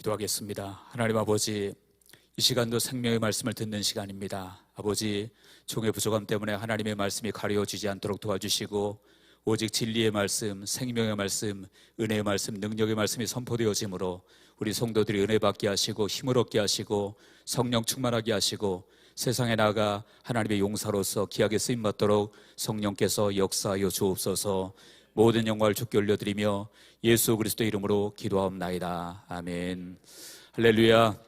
기도하겠습니다. 하나님 아버지, 이 시간도 생명의 말씀을 듣는 시간입니다. 아버지, 종의 부족함 때문에 하나님의 말씀이 가려지지 않도록 도와주시고 오직 진리의 말씀, 생명의 말씀, 은혜의 말씀, 능력의 말씀이 선포되어지므로 우리 성도들이 은혜 받게 하시고 힘을 얻게 하시고 성령 충만하게 하시고 세상에 나아가 하나님의 용사로서 귀하게 쓰임받도록 성령께서 역사하여 주옵소서. 모든 영광을 주께 올려드리며 예수 그리스도의 이름으로 기도하옵나이다. 아멘. 할렐루야.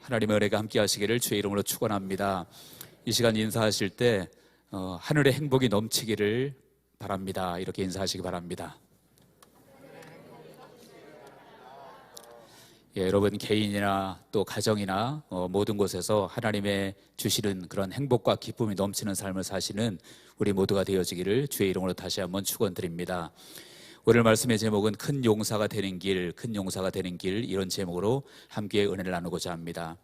하나님의 은혜가 함께 하시기를 주의 이름으로 축원합니다. 이 시간 인사하실 때 하늘의 행복이 넘치기를 바랍니다. 이렇게 인사하시기 바랍니다. 예, 여러분 개인이나 또 가정이나 모든 곳에서 하나님의 주시는 그런 행복과 기쁨이 넘치는 삶을 사시는 우리 모두가 되어지기를 주의 이름으로 다시 한번 축원드립니다. 오늘 말씀의 제목은 큰 용사가 되는 길, 큰 용사가 되는 길, 이런 제목으로 함께 은혜를 나누고자 합니다.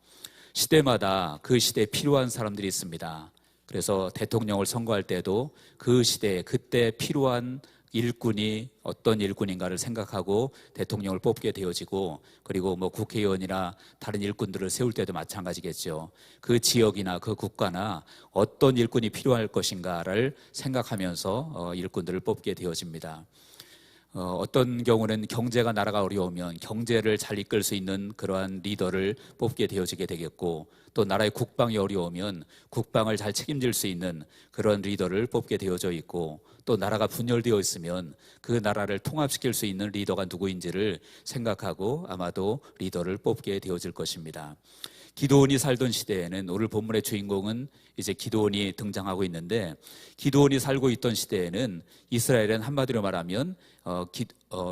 시대마다 그 시대에 필요한 사람들이 있습니다. 그래서 대통령을 선거할 때도 그 시대에 그때 필요한 일꾼이 어떤 일꾼인가를 생각하고 대통령을 뽑게 되어지고, 그리고 국회의원이나 다른 일꾼들을 세울 때도 마찬가지겠죠. 그 지역이나 그 국가나 어떤 일꾼이 필요할 것인가를 생각하면서 일꾼들을 뽑게 되어집니다. 어떤 경우는 경제가 나라가 어려우면 경제를 잘 이끌 수 있는 그러한 리더를 뽑게 되어지게 되겠고, 또 나라의 국방이 어려우면 국방을 잘 책임질 수 있는 그런 리더를 뽑게 되어져 있고, 또 나라가 분열되어 있으면 그 나라를 통합시킬 수 있는 리더가 누구인지를 생각하고 아마도 리더를 뽑게 되어질 것입니다. 기드온이 살던 시대에는, 오늘 본문의 주인공은 이제 기드온이 등장하고 있는데, 기드온이 살고 있던 시대에는 이스라엘은 한마디로 말하면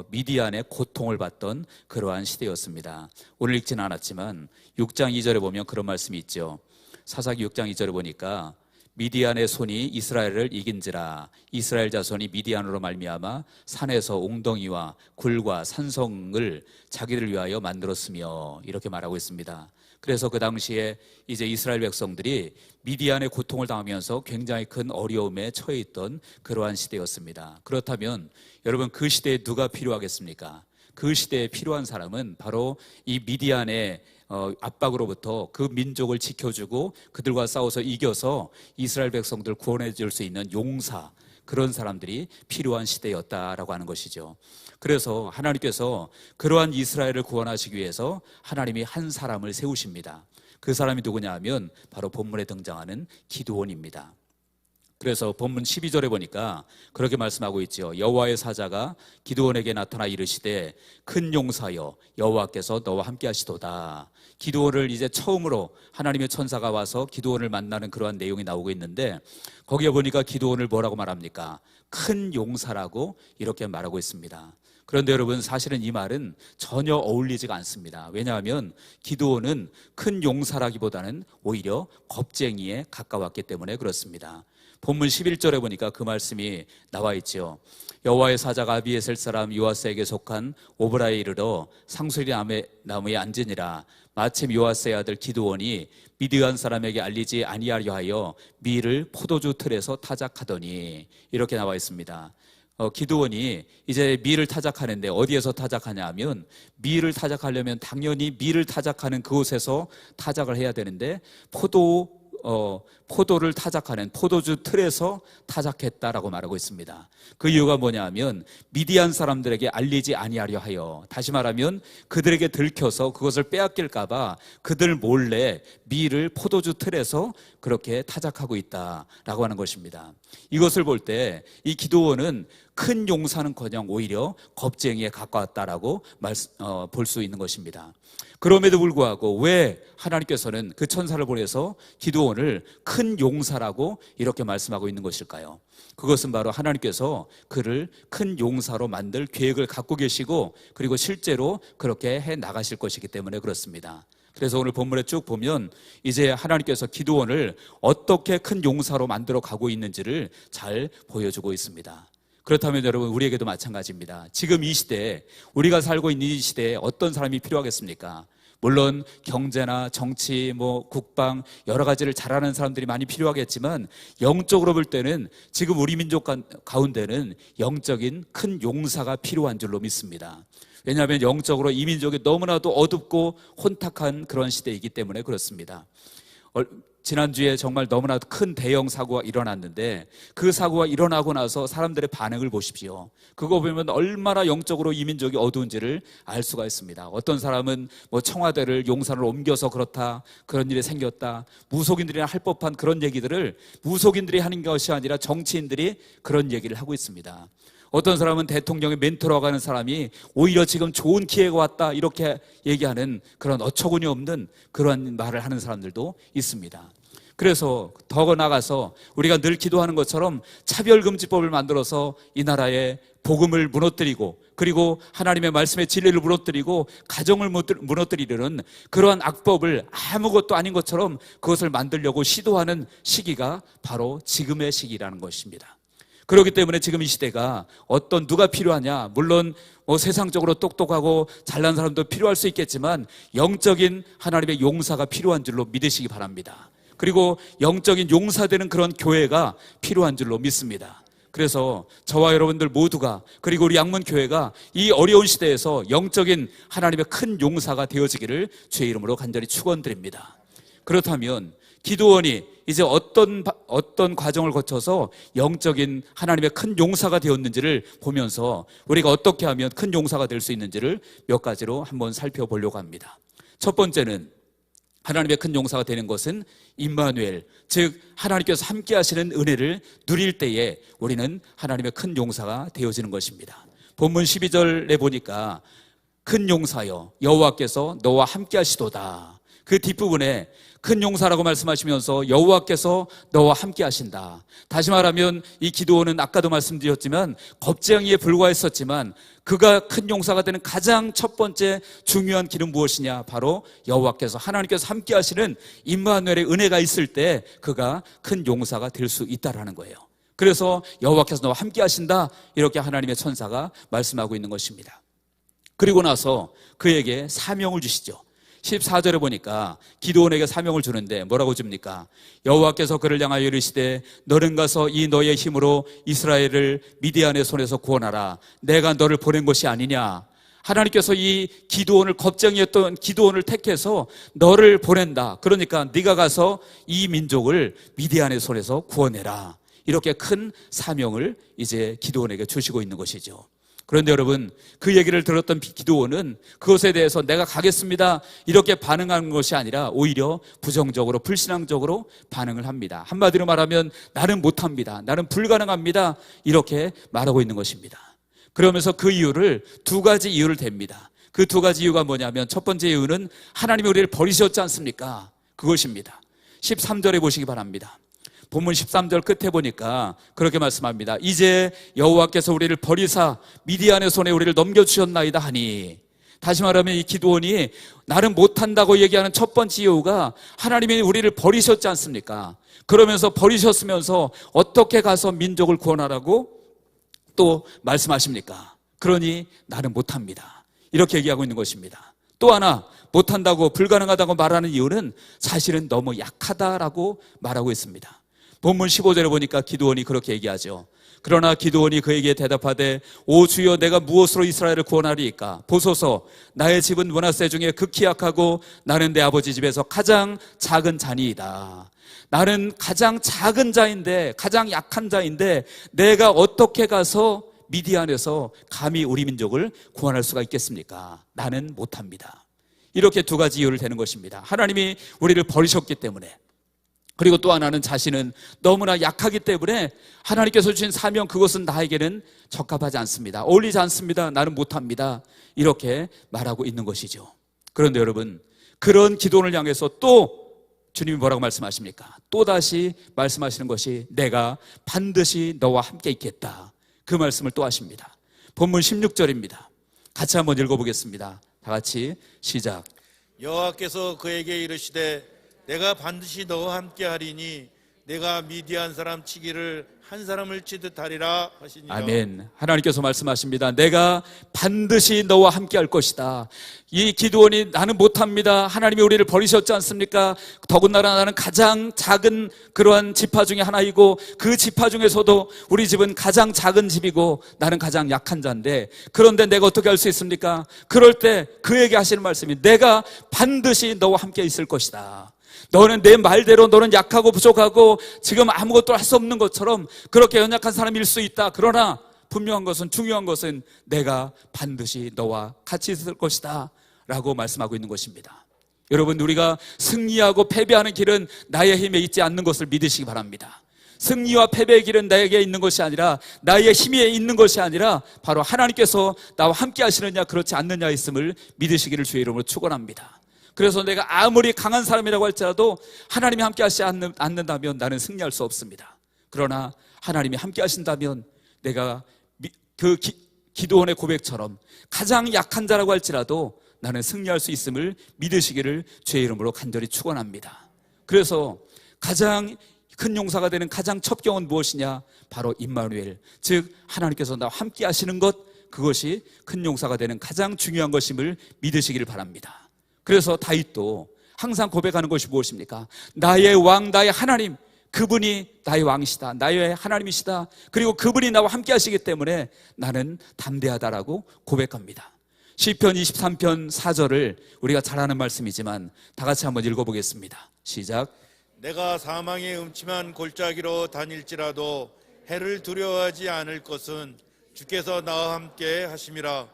미디안의 고통을 받던 그러한 시대였습니다. 오늘 읽지는 않았지만 6장 2절에 보면 그런 말씀이 있죠. 사사기 6장 2절에 보니까 미디안의 손이 이스라엘을 이긴지라, 이스라엘 자손이 미디안으로 말미암아 산에서 옹덩이와 굴과 산성을 자기를 위하여 만들었으며, 이렇게 말하고 있습니다. 그래서 그 당시에 이제 이스라엘 백성들이 미디안의 고통을 당하면서 굉장히 큰 어려움에 처해 있던 그러한 시대였습니다. 그렇다면 여러분, 그 시대에 누가 필요하겠습니까? 그 시대에 필요한 사람은 바로 이 미디안의 압박으로부터 그 민족을 지켜주고 그들과 싸워서 이겨서 이스라엘 백성들을 구원해 줄 수 있는 용사, 그런 사람들이 필요한 시대였다라고 하는 것이죠. 그래서 하나님께서 그러한 이스라엘을 구원하시기 위해서 하나님이 한 사람을 세우십니다. 그 사람이 누구냐 하면 바로 본문에 등장하는 기드온입니다. 그래서 본문 12절에 보니까 그렇게 말씀하고 있죠. 여호와의 사자가 기드온에게 나타나 이르시되 큰 용사여, 여호와께서 너와 함께 하시도다. 기드온을 이제 처음으로 하나님의 천사가 와서 기드온을 만나는 그러한 내용이 나오고 있는데, 거기에 보니까 기드온을 뭐라고 말합니까? 큰 용사라고 이렇게 말하고 있습니다. 그런데 여러분, 사실은 이 말은 전혀 어울리지가 않습니다. 왜냐하면 기드온은 큰 용사라기보다는 오히려 겁쟁이에 가까웠기 때문에 그렇습니다. 본문 11절에 보니까 그 말씀이 나와 있죠. 여호와의 사자가 아비에셀 사람 요아스에게 속한 오브라에 이르러 상수리 나무에 앉으니라. 마침 요아스의 아들 기드온이 미디안 사람에게 알리지 아니하려 하여 밀을 포도주 틀에서 타작하더니, 이렇게 나와 있습니다. 기드온이 이제 밀을 타작하는데 어디에서 타작하냐 하면, 밀을 타작하려면 당연히 밀을 타작하는 그곳에서 타작을 해야 되는데 포도를 타작하는 포도주 틀에서 타작했다라고 말하고 있습니다. 그 이유가 뭐냐 하면 미디안 사람들에게 알리지 아니하려 하여, 다시 말하면 그들에게 들켜서 그것을 빼앗길까 봐 그들 몰래 밀을 포도주 틀에서 그렇게 타작하고 있다라고 하는 것입니다. 이것을 볼 때 이 기드온은 큰 용사는커녕 오히려 겁쟁이에 가까웠다라고 볼 수 있는 것입니다. 그럼에도 불구하고 왜 하나님께서는 그 천사를 보내서 기드온을 큰 용사라고 이렇게 말씀하고 있는 것일까요? 그것은 바로 하나님께서 그를 큰 용사로 만들 계획을 갖고 계시고, 그리고 실제로 그렇게 해 나가실 것이기 때문에 그렇습니다. 그래서 오늘 본문에 쭉 보면 이제 하나님께서 기드온을 어떻게 큰 용사로 만들어 가고 있는지를 잘 보여주고 있습니다. 그렇다면 여러분, 우리에게도 마찬가지입니다. 지금 이 시대에, 우리가 살고 있는 이 시대에 어떤 사람이 필요하겠습니까? 물론 경제나 정치, 국방 여러 가지를 잘하는 사람들이 많이 필요하겠지만 영적으로 볼 때는 지금 우리 민족 가운데는 영적인 큰 용사가 필요한 줄로 믿습니다. 왜냐하면 영적으로 이 민족이 너무나도 어둡고 혼탁한 그런 시대이기 때문에 그렇습니다. 지난주에 정말 너무나도 큰 대형 사고가 일어났는데 그 사고가 일어나고 나서 사람들의 반응을 보십시오. 그거 보면 얼마나 영적으로 이 민족이 어두운지를 알 수가 있습니다. 어떤 사람은 청와대를 용산으로 옮겨서 그렇다, 그런 일이 생겼다, 무속인들이나 할 법한 그런 얘기들을 무속인들이 하는 것이 아니라 정치인들이 그런 얘기를 하고 있습니다. 어떤 사람은 대통령의 멘토라고 하는 사람이 오히려 지금 좋은 기회가 왔다 이렇게 얘기하는 그런 어처구니 없는 그런 말을 하는 사람들도 있습니다. 그래서 더 나가서 우리가 늘 기도하는 것처럼 차별금지법을 만들어서 이 나라의 복음을 무너뜨리고 그리고 하나님의 말씀의 진리를 무너뜨리고 가정을 무너뜨리려는 그러한 악법을 아무것도 아닌 것처럼 그것을 만들려고 시도하는 시기가 바로 지금의 시기라는 것입니다. 그렇기 때문에 지금 이 시대가 누가 필요하냐, 물론 세상적으로 똑똑하고 잘난 사람도 필요할 수 있겠지만 영적인 하나님의 용사가 필요한 줄로 믿으시기 바랍니다. 그리고 영적인 용사되는 그런 교회가 필요한 줄로 믿습니다. 그래서 저와 여러분들 모두가, 그리고 우리 양문교회가 이 어려운 시대에서 영적인 하나님의 큰 용사가 되어지기를 주의 이름으로 간절히 축원드립니다. 그렇다면 기도원이 이제 어떤 과정을 거쳐서 영적인 하나님의 큰 용사가 되었는지를 보면서 우리가 어떻게 하면 큰 용사가 될 수 있는지를 몇 가지로 한번 살펴보려고 합니다. 첫 번째는 하나님의 큰 용사가 되는 것은 임마누엘, 즉 하나님께서 함께 하시는 은혜를 누릴 때에 우리는 하나님의 큰 용사가 되어지는 것입니다. 본문 12절에 보니까 큰 용사여 여호와께서 너와 함께 하시도다. 그 뒷부분에 큰 용사라고 말씀하시면서 여호와께서 너와 함께 하신다. 다시 말하면 이 기도원은 아까도 말씀드렸지만 겁쟁이에 불과했었지만 그가 큰 용사가 되는 가장 첫 번째 중요한 길은 무엇이냐? 바로 여호와께서, 하나님께서 함께 하시는 임마누엘의 은혜가 있을 때 그가 큰 용사가 될 수 있다라는 거예요. 그래서 여호와께서 너와 함께 하신다, 이렇게 하나님의 천사가 말씀하고 있는 것입니다. 그리고 나서 그에게 사명을 주시죠. 14절에 보니까 기드온에게 사명을 주는데 뭐라고 줍니까? 여호와께서 그를 향하여 이르시되 너는 가서 이 너의 힘으로 이스라엘을 미디안의 손에서 구원하라. 내가 너를 보낸 것이 아니냐. 하나님께서 이 기드온을, 겁쟁이였던 기드온을 택해서 너를 보낸다. 그러니까 네가 가서 이 민족을 미디안의 손에서 구원해라. 이렇게 큰 사명을 이제 기드온에게 주시고 있는 것이죠. 그런데 여러분, 그 얘기를 들었던 기드온은 그것에 대해서 내가 가겠습니다 이렇게 반응하는 것이 아니라 오히려 부정적으로, 불신앙적으로 반응을 합니다. 한마디로 말하면 나는 못합니다, 나는 불가능합니다, 이렇게 말하고 있는 것입니다. 그러면서 그 이유를 두 가지 이유를 댑니다. 그 두 가지 이유가 뭐냐면 첫 번째 이유는 하나님이 우리를 버리셨지 않습니까? 그것입니다. 13절에 보시기 바랍니다. 본문 13절 끝에 보니까 그렇게 말씀합니다. 이제 여호와께서 우리를 버리사 미디안의 손에 우리를 넘겨주셨나이다 하니, 다시 말하면 이 기드온이 나는 못한다고 얘기하는 첫 번째 이유가 하나님이 우리를 버리셨지 않습니까? 그러면서 버리셨으면서 어떻게 가서 민족을 구원하라고 또 말씀하십니까? 그러니 나는 못합니다, 이렇게 얘기하고 있는 것입니다. 또 하나, 못한다고, 불가능하다고 말하는 이유는 사실은 너무 약하다라고 말하고 있습니다. 본문 15절에 보니까 기드온이 그렇게 얘기하죠. 그러나 기드온이 그에게 대답하되 오 주여, 내가 무엇으로 이스라엘을 구원하리이까? 보소서, 나의 집은 므낫세 중에 극히 약하고 나는 내 아버지 집에서 가장 작은 자니이다. 나는 가장 작은 자인데, 가장 약한 자인데 내가 어떻게 가서 미디안에서 감히 우리 민족을 구원할 수가 있겠습니까? 나는 못합니다. 이렇게 두 가지 이유를 대는 것입니다. 하나님이 우리를 버리셨기 때문에, 그리고 또 하나는 자신은 너무나 약하기 때문에 하나님께서 주신 사명, 그것은 나에게는 적합하지 않습니다, 어울리지 않습니다, 나는 못합니다, 이렇게 말하고 있는 것이죠. 그런데 여러분, 그런 기도를 향해서 또 주님이 뭐라고 말씀하십니까? 또다시 말씀하시는 것이 내가 반드시 너와 함께 있겠다, 그 말씀을 또 하십니다. 본문 16절입니다. 같이 한번 읽어보겠습니다. 다 같이 시작. 여호와께서 그에게 이르시되 내가 반드시 너와 함께 하리니 내가 미디안 사람 치기를 한 사람을 치듯 하리라 하시니라. 아멘. 하나님께서 말씀하십니다. 내가 반드시 너와 함께 할 것이다. 이 기드온이 나는 못합니다, 하나님이 우리를 버리셨지 않습니까? 더군다나 나는 가장 작은 그러한 지파 중에 하나이고 그 지파 중에서도 우리 집은 가장 작은 집이고 나는 가장 약한 자인데, 그런데 내가 어떻게 할 수 있습니까? 그럴 때 그에게 하시는 말씀이 내가 반드시 너와 함께 있을 것이다. 너는 내 말대로 너는 약하고 부족하고 지금 아무것도 할 수 없는 것처럼 그렇게 연약한 사람일 수 있다. 그러나 분명한 것은, 중요한 것은 내가 반드시 너와 같이 있을 것이다 라고 말씀하고 있는 것입니다. 여러분, 우리가 승리하고 패배하는 길은 나의 힘에 있지 않는 것을 믿으시기 바랍니다. 승리와 패배의 길은 나에게 있는 것이 아니라, 나의 힘에 있는 것이 아니라 바로 하나님께서 나와 함께 하시느냐 그렇지 않느냐 있음을 믿으시기를 주의 이름으로 축원합니다. 그래서 내가 아무리 강한 사람이라고 할지라도 하나님이 함께 하시지 않는다면 나는 승리할 수 없습니다. 그러나 하나님이 함께 하신다면 내가 그 기드온의 고백처럼 가장 약한 자라고 할지라도 나는 승리할 수 있음을 믿으시기를 주의 이름으로 간절히 축원합니다. 그래서 가장 큰 용사가 되는 가장 첩경은 무엇이냐? 바로 임마누엘, 즉 하나님께서 나와 함께 하시는 것, 그것이 큰 용사가 되는 가장 중요한 것임을 믿으시기를 바랍니다. 그래서 다윗도 항상 고백하는 것이 무엇입니까? 나의 왕, 나의 하나님, 그분이 나의 왕이시다, 나의 하나님이시다, 그리고 그분이 나와 함께 하시기 때문에 나는 담대하다라고 고백합니다. 시편 23편 4절을 우리가 잘 아는 말씀이지만 다 같이 한번 읽어보겠습니다. 시작. 내가 사망의 음침한 골짜기로 다닐지라도 해를 두려워하지 않을 것은 주께서 나와 함께 하심이라.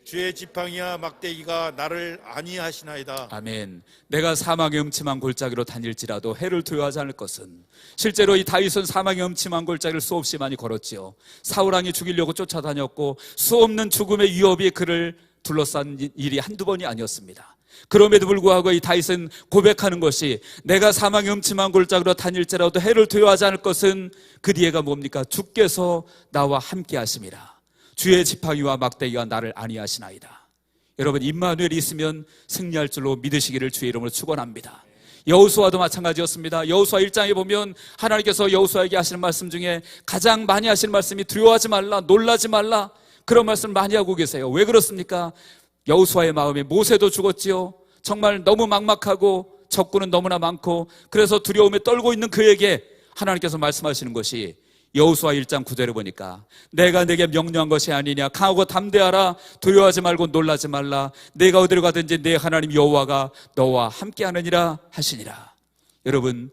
주의 지팡이와 막대기가 나를 안위하시나이다. 아멘. 내가 사망의 음침한 골짜기로 다닐지라도 해를 두려워하지 않을 것은, 실제로 이 다윗은 사망의 음침한 골짜기를 수없이 많이 걸었지요. 사울왕이 죽이려고 쫓아다녔고 수없는 죽음의 위협이 그를 둘러싼 일이 한두 번이 아니었습니다. 그럼에도 불구하고 이 다윗은 고백하는 것이, 내가 사망의 음침한 골짜기로 다닐지라도 해를 두려워하지 않을 것은, 그 뒤에가 뭡니까? 주께서 나와 함께 하심이라. 주의 지팡이와 막대기가 나를 안위하시나이다. 여러분, 임마누엘이 있으면 승리할 줄로 믿으시기를 주의 이름으로 축원합니다. 여호수아도 마찬가지였습니다. 여호수아 1장에 보면 하나님께서 여호수아에게 하시는 말씀 중에 가장 많이 하시는 말씀이 두려워하지 말라, 놀라지 말라, 그런 말씀을 많이 하고 계세요. 왜 그렇습니까? 여호수아의 마음에 모세도 죽었지요. 정말 너무 막막하고 적군은 너무나 많고, 그래서 두려움에 떨고 있는 그에게 하나님께서 말씀하시는 것이 여호수아 1장 9절에 보니까 내가 내게 명령한 것이 아니냐, 강하고 담대하라, 두려워하지 말고 놀라지 말라, 내가 어디로 가든지 내 하나님 여호와가 너와 함께하느니라 하시니라. 여러분,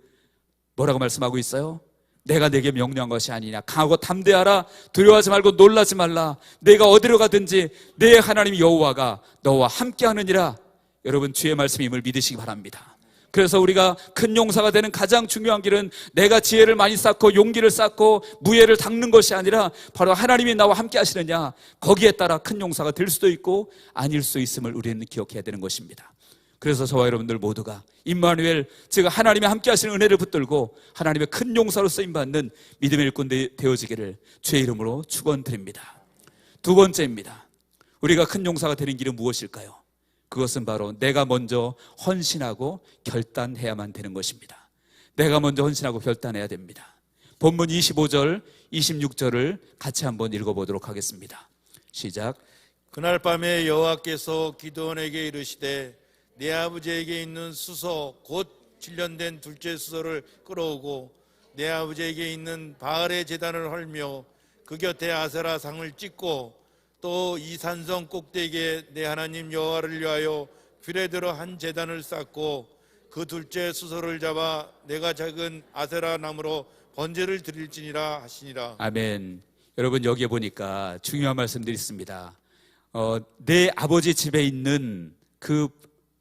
뭐라고 말씀하고 있어요? 내가 내게 명령한 것이 아니냐, 강하고 담대하라, 두려워하지 말고 놀라지 말라, 내가 어디로 가든지 내 하나님 여호와가 너와 함께하느니라. 여러분, 주의 말씀임을 믿으시기 바랍니다. 그래서 우리가 큰 용사가 되는 가장 중요한 길은 내가 지혜를 많이 쌓고 용기를 쌓고 무예를 닦는 것이 아니라 바로 하나님이 나와 함께 하시느냐, 거기에 따라 큰 용사가 될 수도 있고 아닐 수 있음을 우리는 기억해야 되는 것입니다. 그래서 저와 여러분들 모두가 임마누엘, 즉 하나님이 함께 하시는 은혜를 붙들고 하나님의 큰 용사로 쓰임받는 믿음의 일꾼 되어지기를 주의 이름으로 축원드립니다. 두 번째입니다. 우리가 큰 용사가 되는 길은 무엇일까요? 그것은 바로 내가 먼저 헌신하고 결단해야만 되는 것입니다. 내가 먼저 헌신하고 결단해야 됩니다. 본문 25절, 26절을 같이 한번 읽어보도록 하겠습니다. 시작. 그날 밤에 여호와께서 기드온에게 이르시되 내 아버지에게 있는 수소 곧 7년 된 둘째 수소를 끌어오고 내 아버지에게 있는 바알의 제단을 헐며 그 곁에 아세라 상을 찍고 또 이 산성 꼭대기에 내 하나님 여호와를 위하여 규례 들어 한 제단을 쌓고 그 둘째 수소를 잡아 내가 작은 아세라 나무로 번제를 드릴지니라 하시니라. 아멘. 여러분, 여기에 보니까 중요한 말씀들이 있습니다. 내 아버지 집에 있는 그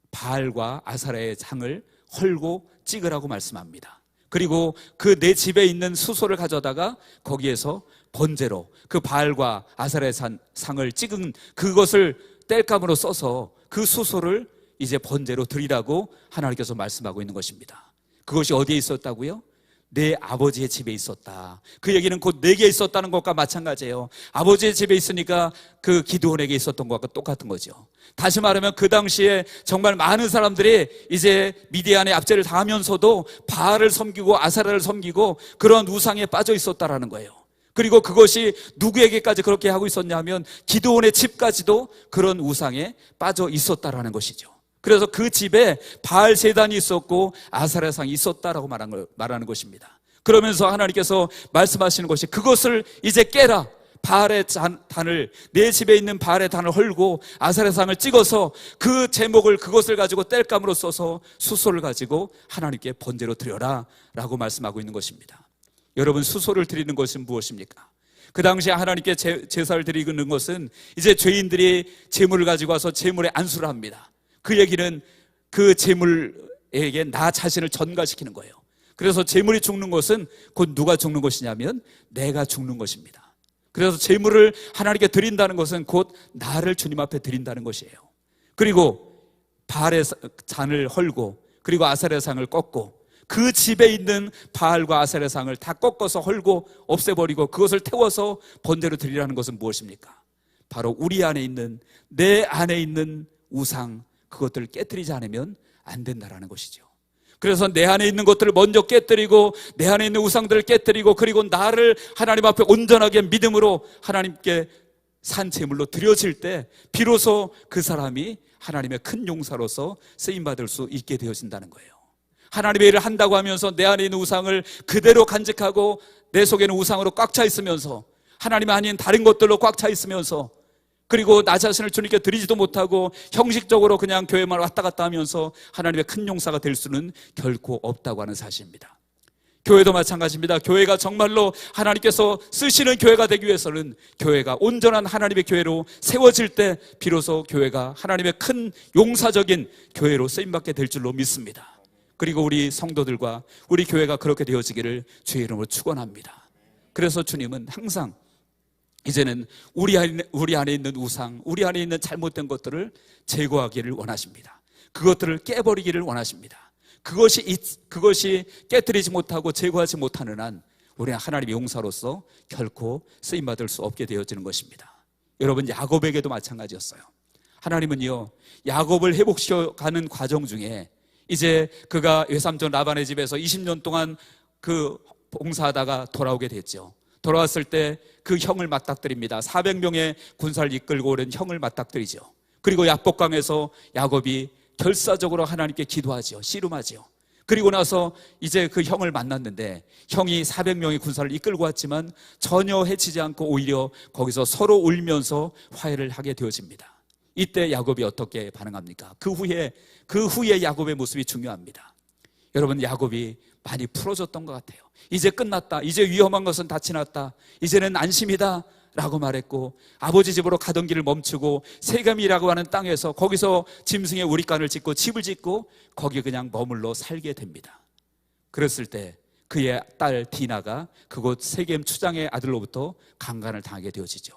바알과 아세라의 상을 헐고 찍으라고 말씀합니다. 그리고 그 내 집에 있는 수소를 가져다가 거기에서 번제로 그 바알과 아세라의 상을 찍은 그것을 땔감으로 써서 그 수소를 이제 번제로 드리라고 하나님께서 말씀하고 있는 것입니다. 그것이 어디에 있었다고요? 내 아버지의 집에 있었다. 그 얘기는 곧 내게 있었다는 것과 마찬가지예요. 아버지의 집에 있으니까 그 기드온에게 있었던 것과 똑같은 거죠. 다시 말하면 그 당시에 정말 많은 사람들이 이제 미디안의 압제를 당하면서도 바알을 섬기고 아사라를 섬기고 그런 우상에 빠져 있었다라는 거예요. 그리고 그것이 누구에게까지 그렇게 하고 있었냐면 기드온의 집까지도 그런 우상에 빠져 있었다라는 것이죠. 그래서 그 집에 바알 제단이 있었고 아사라상이 있었다라고 말하는 것입니다. 그러면서 하나님께서 말씀하시는 것이 그것을 이제 깨라. 바알의 단을, 내 집에 있는 바알의 단을 헐고 아사라상을 찍어서 그 제목을 그것을 가지고 땔감으로 써서 수소를 가지고 하나님께 번제로 드려라 라고 말씀하고 있는 것입니다. 여러분, 수소를 드리는 것은 무엇입니까? 그 당시에 하나님께 제사를 드리는 것은 이제 죄인들이 제물을 가지고 와서 제물에 안수를 합니다. 그 얘기는 그 제물에게 나 자신을 전가시키는 거예요. 그래서 제물이 죽는 것은 곧 누가 죽는 것이냐면 내가 죽는 것입니다. 그래서 제물을 하나님께 드린다는 것은 곧 나를 주님 앞에 드린다는 것이에요. 그리고 바알의 잔을 헐고 그리고 아사라의 상을 꺾고 그 집에 있는 바알과 아사라의 상을 다 꺾어서 헐고 없애버리고 그것을 태워서 번제로 드리라는 것은 무엇입니까? 바로 우리 안에 있는, 내 안에 있는 우상, 그것들을 깨뜨리지 않으면 안 된다라는 것이죠. 그래서 내 안에 있는 것들을 먼저 깨뜨리고 내 안에 있는 우상들을 깨뜨리고 그리고 나를 하나님 앞에 온전하게 믿음으로 하나님께 산 제물로 드려질 때 비로소 그 사람이 하나님의 큰 용사로서 쓰임받을 수 있게 되어진다는 거예요. 하나님의 일을 한다고 하면서 내 안에 있는 우상을 그대로 간직하고 내 속에는 우상으로 꽉 차 있으면서 하나님 아닌 다른 것들로 꽉 차 있으면서 그리고 나 자신을 주님께 드리지도 못하고 형식적으로 그냥 교회만 왔다 갔다 하면서 하나님의 큰 용사가 될 수는 결코 없다고 하는 사실입니다. 교회도 마찬가지입니다. 교회가 정말로 하나님께서 쓰시는 교회가 되기 위해서는 교회가 온전한 하나님의 교회로 세워질 때 비로소 교회가 하나님의 큰 용사적인 교회로 쓰임받게 될 줄로 믿습니다. 그리고 우리 성도들과 우리 교회가 그렇게 되어지기를 주의 이름으로 축원합니다. 그래서 주님은 항상 이제는 우리 안에 있는 우상, 우리 안에 있는 잘못된 것들을 제거하기를 원하십니다. 그것들을 깨버리기를 원하십니다. 그것이 깨뜨리지 못하고 제거하지 못하는 한 우리는 하나님의 용사로서 결코 쓰임받을 수 없게 되어지는 것입니다. 여러분, 야곱에게도 마찬가지였어요. 하나님은요, 야곱을 회복시켜가는 과정 중에 이제 그가 외삼촌 라반의 집에서 20년 동안 그 봉사하다가 돌아오게 됐죠. 돌아왔을 때 그 형을 맞닥뜨립니다. 400명의 군사를 이끌고 오는 형을 맞닥뜨리죠. 그리고 야복강에서 야곱이 결사적으로 하나님께 기도하죠. 씨름하죠. 그리고 나서 이제 그 형을 만났는데 형이 400명의 군사를 이끌고 왔지만 전혀 해치지 않고 오히려 거기서 서로 울면서 화해를 하게 되어집니다. 이때 야곱이 어떻게 반응합니까? 그 후에 야곱의 모습이 중요합니다. 여러분, 야곱이 많이 풀어졌던 것 같아요. 이제 끝났다. 이제 위험한 것은 다 지났다. 이제는 안심이다 라고 말했고 아버지 집으로 가던 길을 멈추고 세겜이라고 하는 땅에서 거기서 짐승의 우릿간을 짓고 집을 짓고 거기 그냥 머물러 살게 됩니다. 그랬을 때 그의 딸 디나가 그곳 세겜 추장의 아들로부터 강간을 당하게 되어지죠.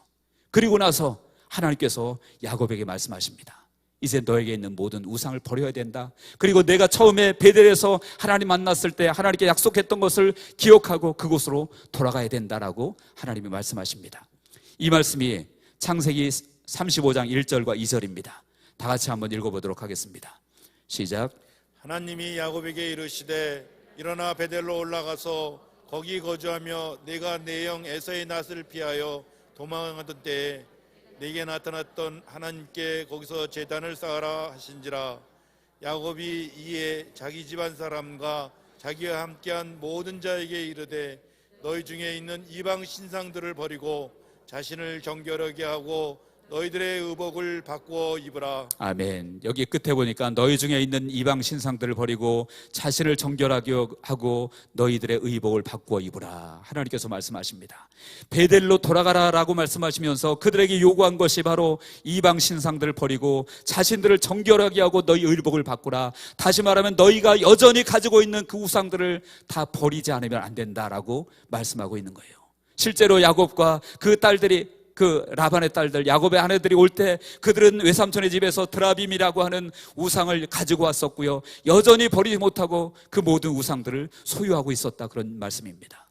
그리고 나서 하나님께서 야곱에게 말씀하십니다. 이제 너에게 있는 모든 우상을 버려야 된다. 그리고 내가 처음에 베델에서 하나님 만났을 때 하나님께 약속했던 것을 기억하고 그곳으로 돌아가야 된다라고 하나님이 말씀하십니다. 이 말씀이 창세기 35장 1절과 2절입니다. 다 같이 한번 읽어보도록 하겠습니다. 시작. 하나님이 야곱에게 이르시되 일어나 베델로 올라가서 거기 거주하며 내가 내 형 에서의 낯을 피하여 도망하던 때에 내게 나타났던 하나님께 거기서 제단을 쌓아라 하신지라. 야곱이 이에 자기 집안 사람과 자기와 함께한 모든 자에게 이르되 너희 중에 있는 이방 신상들을 버리고 자신을 정결하게 하고 너희들의 의복을 바꾸어 입으라. 아멘. 여기 끝에 보니까 너희 중에 있는 이방 신상들을 버리고 자신을 정결하게 하고 너희들의 의복을 바꾸어 입으라. 하나님께서 말씀하십니다. 베델로 돌아가라라고 말씀하시면서 그들에게 요구한 것이 바로 이방 신상들을 버리고 자신들을 정결하게 하고 너희 의복을 바꾸라. 다시 말하면 너희가 여전히 가지고 있는 그 우상들을 다 버리지 않으면 안 된다라고 말씀하고 있는 거예요. 실제로 야곱과 그 딸들이 그 라반의 딸들, 야곱의 아내들이 올 때 그들은 외삼촌의 집에서 드라빔이라고 하는 우상을 가지고 왔었고요, 여전히 버리지 못하고 그 모든 우상들을 소유하고 있었다, 그런 말씀입니다.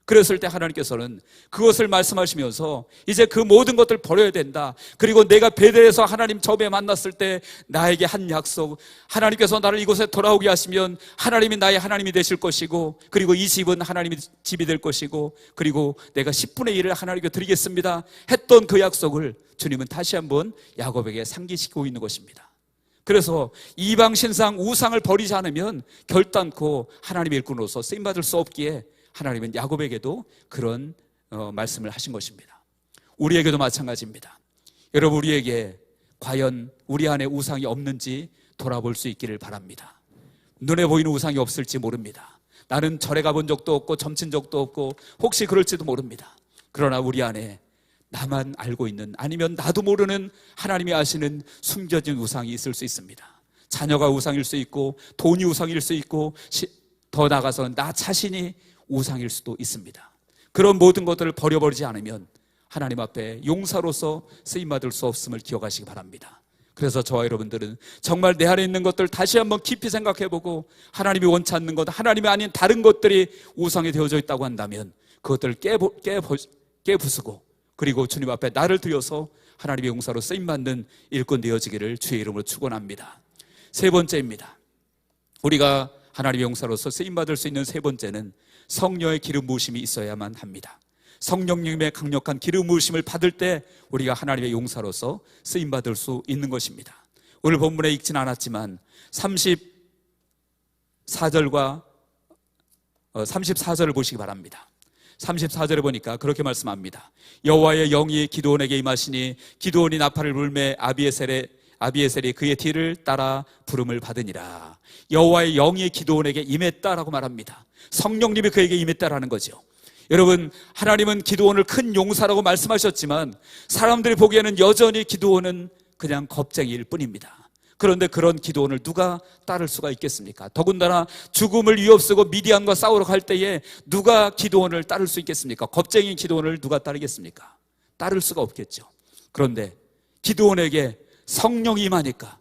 그랬을 때 하나님께서는 그것을 말씀하시면서 이제 그 모든 것들 버려야 된다. 그리고 내가 베델에서 하나님 처음에 만났을 때 나에게 한 약속, 하나님께서 나를 이곳에 돌아오게 하시면 하나님이 나의 하나님이 되실 것이고, 그리고 이 집은 하나님의 집이 될 것이고, 그리고 내가 10분의 1을 하나님께 드리겠습니다 했던 그 약속을 주님은 다시 한번 야곱에게 상기시키고 있는 것입니다. 그래서 이방 신상 우상을 버리지 않으면 결단코 하나님의 일꾼으로서 쓰임받을 수 없기에 하나님은 야곱에게도 그런 말씀을 하신 것입니다. 우리에게도 마찬가지입니다. 여러분, 우리에게 과연 우리 안에 우상이 없는지 돌아볼 수 있기를 바랍니다. 눈에 보이는 우상이 없을지 모릅니다. 나는 절에 가본 적도 없고 점친 적도 없고 혹시 그럴지도 모릅니다. 그러나 우리 안에 나만 알고 있는, 아니면 나도 모르는 하나님이 아시는 숨겨진 우상이 있을 수 있습니다. 자녀가 우상일 수 있고, 돈이 우상일 수 있고, 더 나아가서는 나 자신이 우상일 수도 있습니다. 그런 모든 것들을 버려버리지 않으면 하나님 앞에 용사로서 쓰임받을 수 없음을 기억하시기 바랍니다. 그래서 저와 여러분들은 정말 내 안에 있는 것들 다시 한번 깊이 생각해보고, 하나님이 원치 않는 것, 하나님이 아닌 다른 것들이 우상이 되어져 있다고 한다면 그것들을 깨부수고, 그리고 주님 앞에 나를 드려서 하나님의 용사로 쓰임받는 일꾼 되어지기를 주의 이름으로 축원합니다. 세 번째입니다. 우리가 하나님의 용사로서 쓰임받을 수 있는 세 번째는 성령의 기름 부으심이 있어야만 합니다. 성령님의 강력한 기름 부으심을 받을 때 우리가 하나님의 용사로서 쓰임받을 수 있는 것입니다. 오늘 본문에 읽진 않았지만 34절과 34절을 보시기 바랍니다. 34절에 보니까 그렇게 말씀합니다. 여호와의 영이 기드온에게 임하시니 기드온이 나팔을 불매 아비에셀이 그의 뒤를 따라 부름을 받으니라. 여호와의 영이 기드온에게 임했다라고 말합니다. 성령님이 그에게 임했다라는 거죠. 여러분, 하나님은 기드온을 큰 용사라고 말씀하셨지만 사람들이 보기에는 여전히 기드온은 그냥 겁쟁이일 뿐입니다. 그런데 그런 기드온을 누가 따를 수가 있겠습니까? 더군다나 죽음을 위협쓰고 미디안과 싸우러 갈 때에 누가 기드온을 따를 수 있겠습니까? 겁쟁이 기드온을 누가 따르겠습니까? 따를 수가 없겠죠. 그런데 기드온에게 성령이 임하니까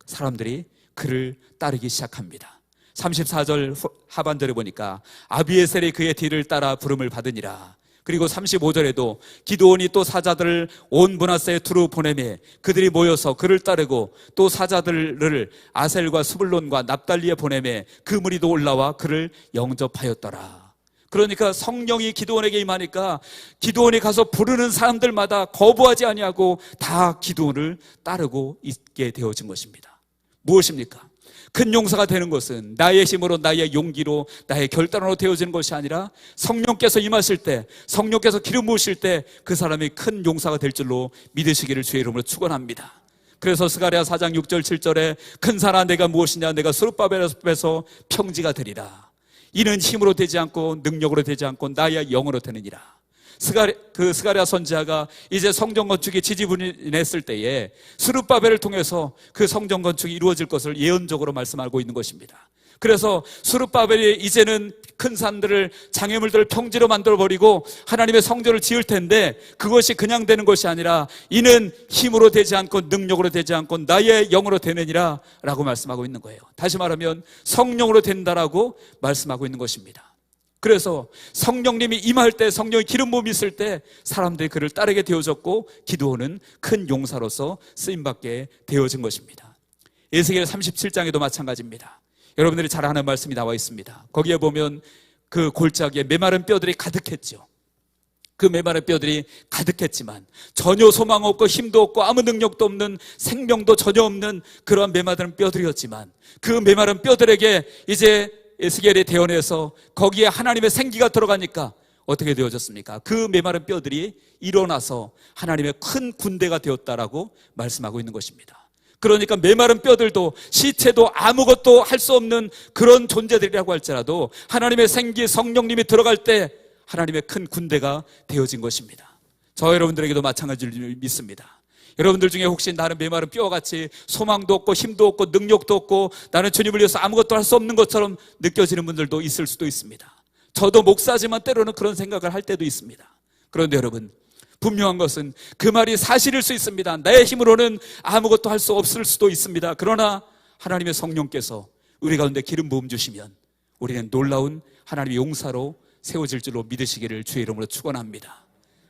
사람들이 그를 따르기 시작합니다. 34절 하반절에 보니까 아비에셀이 그의 뒤를 따라 부름을 받으니라. 그리고 35절에도 기드온이 또 사자들을 온 므낫세의 두루 보내매 그들이 모여서 그를 따르고, 또 사자들을 아셀과 스불론과 납달리에 보내매 그 무리도 올라와 그를 영접하였더라. 그러니까 성령이 기드온에게 임하니까 기드온이 가서 부르는 사람들마다 거부하지 아니하고 다 기드온을 따르고 있게 되어진 것입니다. 무엇입니까? 큰 용사가 되는 것은 나의 힘으로, 나의 용기로, 나의 결단으로 되어지는 것이 아니라 성령께서 임하실 때, 성령께서 기름 부으실 때 그 사람이 큰 용사가 될 줄로 믿으시기를 주의 이름으로 축원합니다. 그래서 스가랴 4장 6절 7절에 큰 산아 내가 무엇이냐, 내가 스룹바벨 앞에서 평지가 되리라. 이는 힘으로 되지 않고 능력으로 되지 않고 나의 영으로 되느니라. 스가랴 선지자가 이제 성전 건축이 지지부진했을 때에 스룹바벨을 통해서 그 성전 건축이 이루어질 것을 예언적으로 말씀하고 있는 것입니다. 그래서 스룹바벨이 이제는 큰 산들을, 장애물들을 평지로 만들어버리고 하나님의 성전을 지을 텐데 그것이 그냥 되는 것이 아니라 이는 힘으로 되지 않고 능력으로 되지 않고 나의 영으로 되느니라 라고 말씀하고 있는 거예요. 다시 말하면 성령으로 된다라고 말씀하고 있는 것입니다. 그래서 성령님이 임할 때, 성령의 기름 부음이 있을 때 사람들이 그를 따르게 되어졌고 기드온은 큰 용사로서 쓰임받게 되어진 것입니다. 에스겔 37장에도 마찬가지입니다. 여러분들이 잘 아는 말씀이 나와 있습니다. 거기에 보면 그 골짜기에 메마른 뼈들이 가득했죠. 그 메마른 뼈들이 가득했지만 전혀 소망 없고 힘도 없고 아무 능력도 없는, 생명도 전혀 없는 그러한 메마른 뼈들이었지만 그 메마른 뼈들에게 이제 에스겔이 대언해서 거기에 하나님의 생기가 들어가니까 어떻게 되어졌습니까? 그 메마른 뼈들이 일어나서 하나님의 큰 군대가 되었다라고 말씀하고 있는 것입니다. 그러니까 메마른 뼈들도, 시체도 아무것도 할 수 없는 그런 존재들이라고 할지라도 하나님의 생기, 성령님이 들어갈 때 하나님의 큰 군대가 되어진 것입니다. 저 여러분들에게도 마찬가지를 믿습니다. 여러분들 중에 혹시 나는 메마른 뼈와 같이 소망도 없고 힘도 없고 능력도 없고 나는 주님을 위해서 아무것도 할 수 없는 것처럼 느껴지는 분들도 있을 수도 있습니다. 저도 목사지만 때로는 그런 생각을 할 때도 있습니다. 그런데 여러분, 분명한 것은 그 말이 사실일 수 있습니다. 내 힘으로는 아무것도 할 수 없을 수도 있습니다. 그러나 하나님의 성령께서 우리 가운데 기름 부음 주시면 우리는 놀라운 하나님의 용사로 세워질 줄로 믿으시기를 주의 이름으로 축원합니다.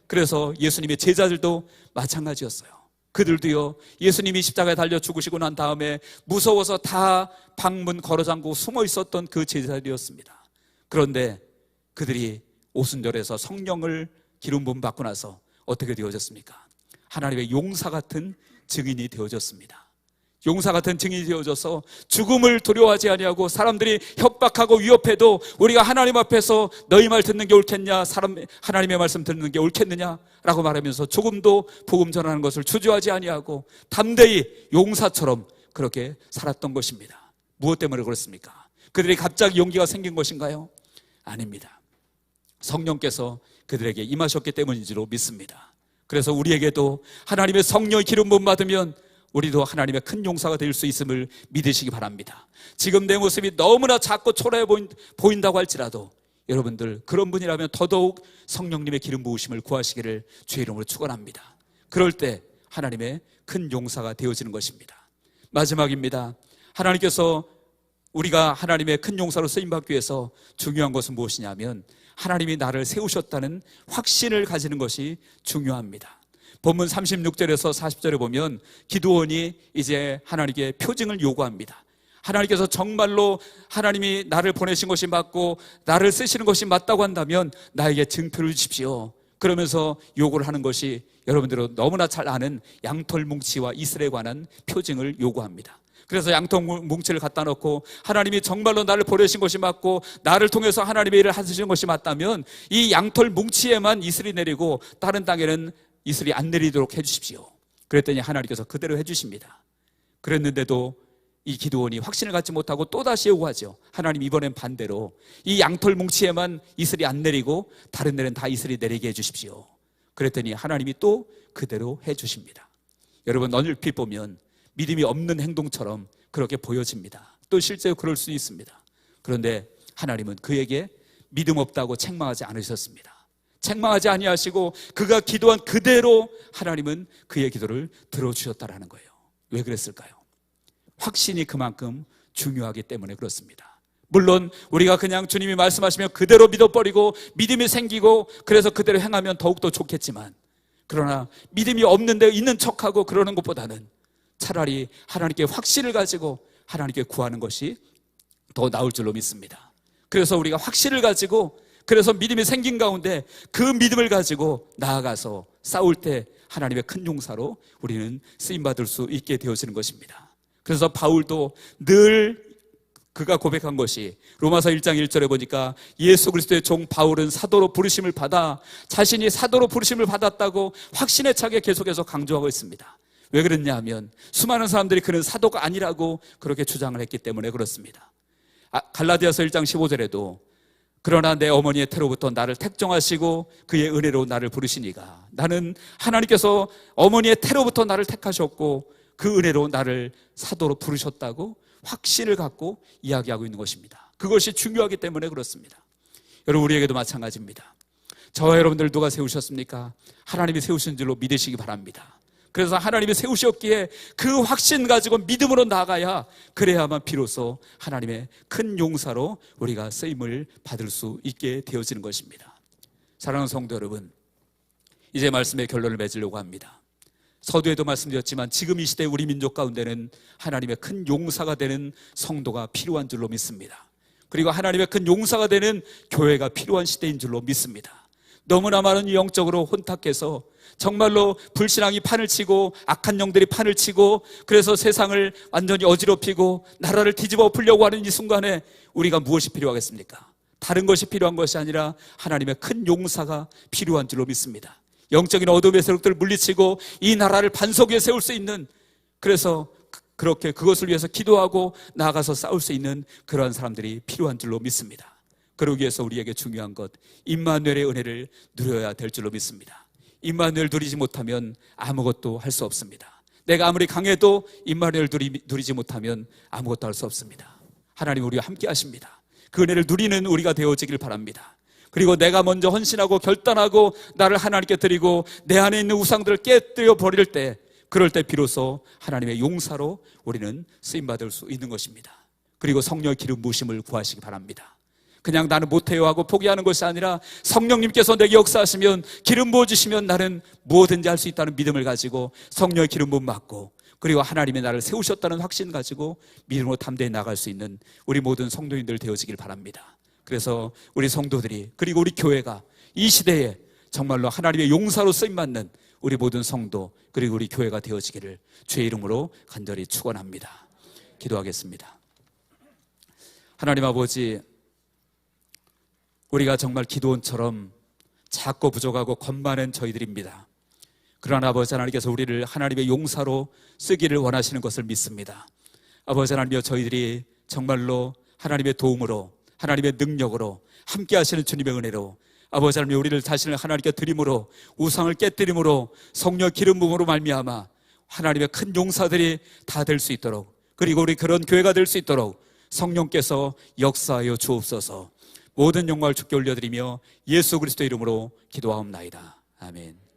그래서 예수님의 제자들도 마찬가지였어요. 그들도요, 예수님이 십자가에 달려 죽으시고 난 다음에 무서워서 다 방문 걸어잠그고 숨어 있었던 그 제자들이었습니다. 그런데 그들이 오순절에서 성령을 기름 부음 받고 나서 어떻게 되어졌습니까? 하나님의 용사 같은 증인이 되어졌습니다. 용사 같은 증인이 되어져서 죽음을 두려워하지 아니하고 사람들이 협박하고 위협해도 우리가 하나님 앞에서 너희 말 듣는 게 옳겠냐, 하나님의 말씀 듣는 게 옳겠느냐라고 말하면서 조금도 복음 전하는 것을 주저하지 아니하고 담대히 용사처럼 그렇게 살았던 것입니다. 무엇 때문에 그렇습니까? 그들이 갑자기 용기가 생긴 것인가요? 아닙니다. 성령께서 그들에게 임하셨기 때문인 줄로 믿습니다. 그래서 우리에게도 하나님의 성령의 기름 부음 받으면 우리도 하나님의 큰 용사가 될 수 있음을 믿으시기 바랍니다. 지금 내 모습이 너무나 작고 초라해 보인다고 할지라도 여러분들 그런 분이라면 더더욱 성령님의 기름 부으심을 구하시기를 주의 이름으로 축원합니다. 그럴 때 하나님의 큰 용사가 되어지는 것입니다. 마지막입니다. 하나님께서 우리가 하나님의 큰 용사로 쓰임받기 위해서 중요한 것은 무엇이냐면 하나님이 나를 세우셨다는 확신을 가지는 것이 중요합니다. 본문 36절에서 40절에 보면 기드온이 이제 하나님께 표징을 요구합니다. 하나님께서 정말로 하나님이 나를 보내신 것이 맞고 나를 쓰시는 것이 맞다고 한다면 나에게 증표를 주십시오. 그러면서 요구를 하는 것이 여러분들은 너무나 잘 아는 양털 뭉치와 이슬에 관한 표징을 요구합니다. 그래서 양털 뭉치를 갖다 놓고 하나님이 정말로 나를 보내신 것이 맞고 나를 통해서 하나님의 일을 하시는 것이 맞다면 이 양털 뭉치에만 이슬이 내리고 다른 땅에는 이슬이 안 내리도록 해주십시오. 그랬더니 하나님께서 그대로 해주십니다. 그랬는데도 이 기드온이 확신을 갖지 못하고 또다시 요구하죠. 하나님, 이번엔 반대로 이 양털 뭉치에만 이슬이 안 내리고 다른 데는 다 이슬이 내리게 해주십시오. 그랬더니 하나님이 또 그대로 해주십니다. 여러분, 얼핏 보면 믿음이 없는 행동처럼 그렇게 보여집니다. 또 실제로 그럴 수 있습니다. 그런데 하나님은 그에게 믿음 없다고 책망하지 않으셨습니다. 책망하지 아니하시고 그가 기도한 그대로 하나님은 그의 기도를 들어주셨다라는 거예요. 왜 그랬을까요? 확신이 그만큼 중요하기 때문에 그렇습니다. 물론 우리가 그냥 주님이 말씀하시면 그대로 믿어버리고 믿음이 생기고 그래서 그대로 행하면 더욱더 좋겠지만, 그러나 믿음이 없는데 있는 척하고 그러는 것보다는 차라리 하나님께 확신을 가지고 하나님께 구하는 것이 더 나을 줄로 믿습니다. 그래서 우리가 확신을 가지고, 그래서 믿음이 생긴 가운데 그 믿음을 가지고 나아가서 싸울 때 하나님의 큰 용사로 우리는 쓰임받을 수 있게 되어지는 것입니다. 그래서 바울도 늘 그가 고백한 것이 로마서 1장 1절에 보니까 예수 그리스도의 종 바울은 사도로 부르심을 받아 자신이 사도로 부르심을 받았다고 확신에 차게 계속해서 강조하고 있습니다. 왜 그랬냐 하면 수많은 사람들이 그는 사도가 아니라고 그렇게 주장을 했기 때문에 그렇습니다. 갈라디아서 1장 15절에도 그러나 내 어머니의 태로부터 나를 택정하시고 그의 은혜로 나를 부르시니가, 나는 하나님께서 어머니의 태로부터 나를 택하셨고 그 은혜로 나를 사도로 부르셨다고 확신을 갖고 이야기하고 있는 것입니다. 그것이 중요하기 때문에 그렇습니다. 여러분, 우리에게도 마찬가지입니다. 저와 여러분들 누가 세우셨습니까? 하나님이 세우신 줄로 믿으시기 바랍니다. 그래서 하나님이 세우셨기에 그 확신 가지고 믿음으로 나아가야, 그래야만 비로소 하나님의 큰 용사로 우리가 쓰임을 받을 수 있게 되어지는 것입니다. 사랑하는 성도 여러분, 이제 말씀의 결론을 맺으려고 합니다. 서두에도 말씀드렸지만 지금 이 시대 우리 민족 가운데는 하나님의 큰 용사가 되는 성도가 필요한 줄로 믿습니다. 그리고 하나님의 큰 용사가 되는 교회가 필요한 시대인 줄로 믿습니다. 너무나 많은 영적으로 혼탁해서 정말로 불신앙이 판을 치고 악한 영들이 판을 치고 그래서 세상을 완전히 어지럽히고 나라를 뒤집어 엎으려고 하는 이 순간에 우리가 무엇이 필요하겠습니까? 다른 것이 필요한 것이 아니라 하나님의 큰 용사가 필요한 줄로 믿습니다. 영적인 어둠의 세력들을 물리치고 이 나라를 반석 위에 세울 수 있는, 그래서 그렇게 그것을 위해서 기도하고 나아가서 싸울 수 있는 그러한 사람들이 필요한 줄로 믿습니다. 그러기 위해서 우리에게 중요한 것, 임마누엘의 은혜를 누려야 될 줄로 믿습니다. 임마누엘 누리지 못하면 아무것도 할 수 없습니다. 내가 아무리 강해도 임마누엘 누리지 못하면 아무것도 할 수 없습니다. 하나님 우리와 함께 하십니다. 그 은혜를 누리는 우리가 되어지길 바랍니다. 그리고 내가 먼저 헌신하고 결단하고 나를 하나님께 드리고 내 안에 있는 우상들을 깨뜨려 버릴 때, 그럴 때 비로소 하나님의 용사로 우리는 쓰임받을 수 있는 것입니다. 그리고 성령의 기름 부으심을 구하시기 바랍니다. 그냥 나는 못해요 하고 포기하는 것이 아니라 성령님께서 내게 역사하시면, 기름 부어주시면 나는 무엇든지 할 수 있다는 믿음을 가지고 성령의 기름 부음 받고, 그리고 하나님이 나를 세우셨다는 확신 가지고 믿음으로 담대히 나갈 수 있는 우리 모든 성도인들 되어지길 바랍니다. 그래서 우리 성도들이, 그리고 우리 교회가 이 시대에 정말로 하나님의 용사로 쓰임받는 우리 모든 성도, 그리고 우리 교회가 되어지기를 주의 이름으로 간절히 축원합니다. 기도하겠습니다. 하나님 아버지, 우리가 정말 기도원처럼 작고 부족하고 겁 많은 저희들입니다. 그러나 아버지 하나님께서 우리를 하나님의 용사로 쓰기를 원하시는 것을 믿습니다. 아버지 하나님이여, 저희들이 정말로 하나님의 도움으로, 하나님의 능력으로, 함께 하시는 주님의 은혜로, 아버지 하나님 우리를 자신을 하나님께 드림으로, 우상을 깨뜨림으로, 성령 기름 부음으로 말미암아 하나님의 큰 용사들이 다 될 수 있도록, 그리고 우리 그런 교회가 될 수 있도록 성령께서 역사하여 주옵소서. 모든 영광을 주께 올려드리며 예수 그리스도 이름으로 기도하옵나이다. 아멘.